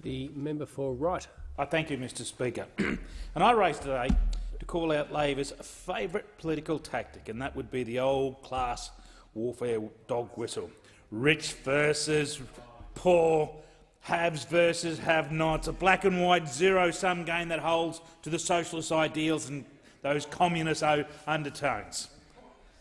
The member for Wright. Thank you, Mr Speaker. And I rise today to call out Labor's favourite political tactic, and that would be the old class warfare dog whistle. Rich versus poor, haves versus have-nots, a black and white zero-sum game that holds to the socialist ideals and those communist undertones.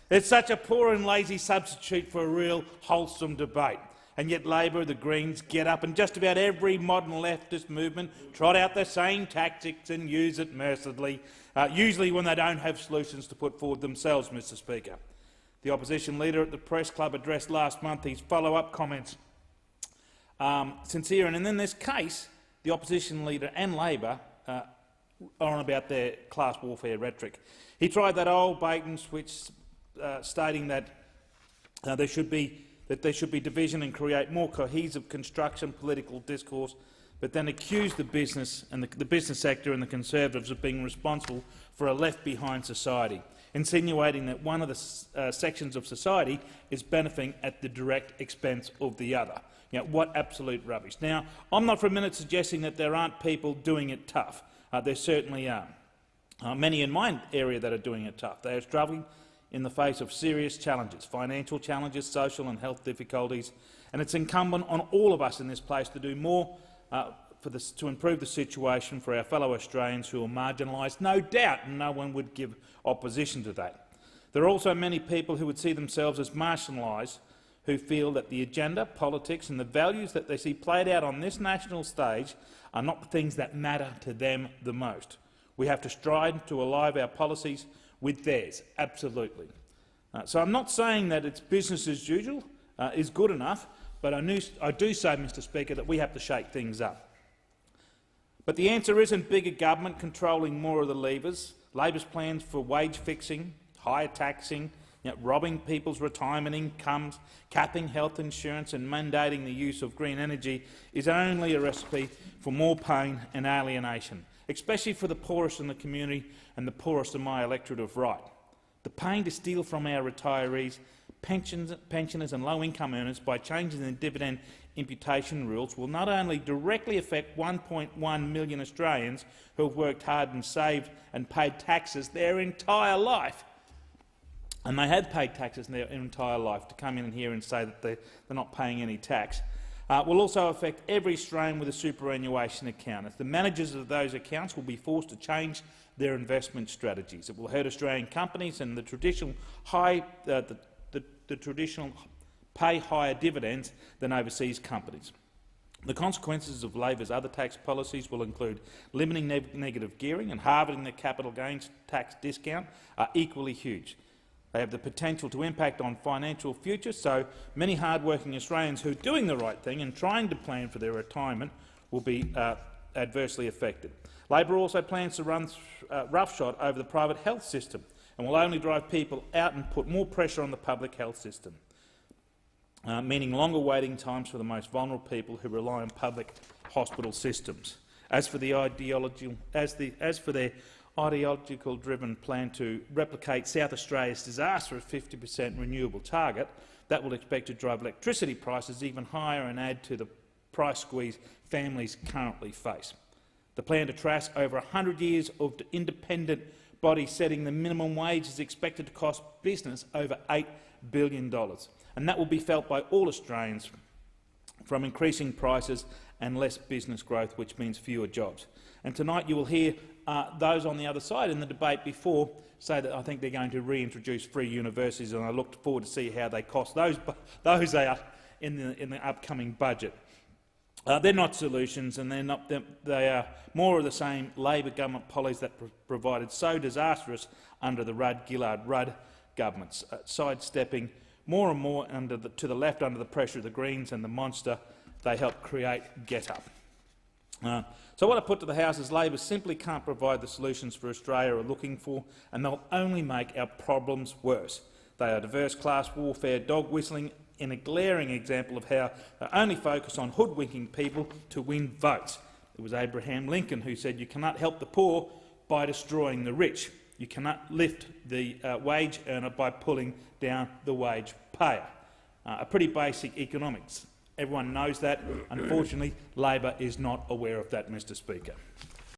It's such a poor and lazy substitute for a real wholesome debate. And yet Labor, the Greens, Get Up and just about every modern leftist movement trot out the same tactics and use it mercilessly, usually when they don't have solutions to put forward themselves, Mr Speaker. The opposition leader at the Press Club addressed last month his follow-up comments sincere, and in this case, the opposition leader and Labor are on about their class warfare rhetoric. He tried that old bait and switch, stating that there should be division and create more cohesive construction political discourse, but then accused the business and the business sector and the Conservatives of being responsible for a left-behind society, insinuating that one of the sections of society is benefiting at the direct expense of the other. What absolute rubbish. Now, I'm not for a minute suggesting that there aren't people doing it tough. There certainly are. Many in my area that are doing it tough. They are struggling in the face of serious challenges, financial challenges, social and health difficulties, and it's incumbent on all of us in this place to do more to improve the situation for our fellow Australians who are marginalised, no doubt, and no one would give opposition to that. There are also many people who would see themselves as marginalised, who feel that the agenda, politics and the values that they see played out on this national stage are not the things that matter to them the most. We have to strive to align our policies with theirs, absolutely. So I'm not saying that it's business as usual is good enough, but I do say, Mr Speaker, that we have to shake things up. But the answer isn't bigger government controlling more of the levers. Labor's plans for wage fixing, higher taxing, robbing people's retirement incomes, capping health insurance and mandating the use of green energy is only a recipe for more pain and alienation, especially for the poorest in the community and the poorest of my electorate of Wright. The pain to steal from our retirees, pensioners and low-income earners by changing the dividend imputation rules will not only directly affect 1.1 million Australians who have worked hard and saved and paid taxes their entire life, and they have paid taxes in their entire life, to come in here and say that they're not paying any tax, will also affect every Australian with a superannuation account, as the managers of those accounts will be forced to change their investment strategies. It will hurt Australian companies and the traditional pay higher dividends than overseas companies. The consequences of Labor's other tax policies will include limiting negative gearing and halving the capital gains tax discount are equally huge. They have the potential to impact on financial futures, so many hard-working Australians who are doing the right thing and trying to plan for their retirement will be adversely affected. Labor also plans to run roughshod over the private health system and will only drive people out and put more pressure on the public health system, meaning longer waiting times for the most vulnerable people who rely on public hospital systems. As for their ideological-driven plan to replicate South Australia's disastrous 50% renewable target, that will expect to drive electricity prices even higher and add to the price squeeze families currently face. The plan to trash over 100 years of independent bodies setting the minimum wage is expected to cost business over $8 billion, and that will be felt by all Australians, from increasing prices and less business growth, which means fewer jobs. And tonight you will hear those on the other side in the debate before say that I think they're going to reintroduce free universities, and I look forward to see how they cost those out in the upcoming budget. They're not solutions, and they are more of the same Labor government policies that provided so disastrous under the Rudd-Gillard-Rudd governments, sidestepping more and more to the left under the pressure of the Greens and the monster they helped create, Get Up. So what I put to the House is Labor simply can't provide the solutions for Australia are looking for, and they'll only make our problems worse. They are diverse class warfare, dog whistling, in a glaring example of how they only focus on hoodwinking people to win votes. It was Abraham Lincoln who said, "You cannot help the poor by destroying the rich. You cannot lift the wage earner by pulling down the wage payer." A pretty basic economics Everyone knows that. Unfortunately, Labor is not aware of that, Mr Speaker.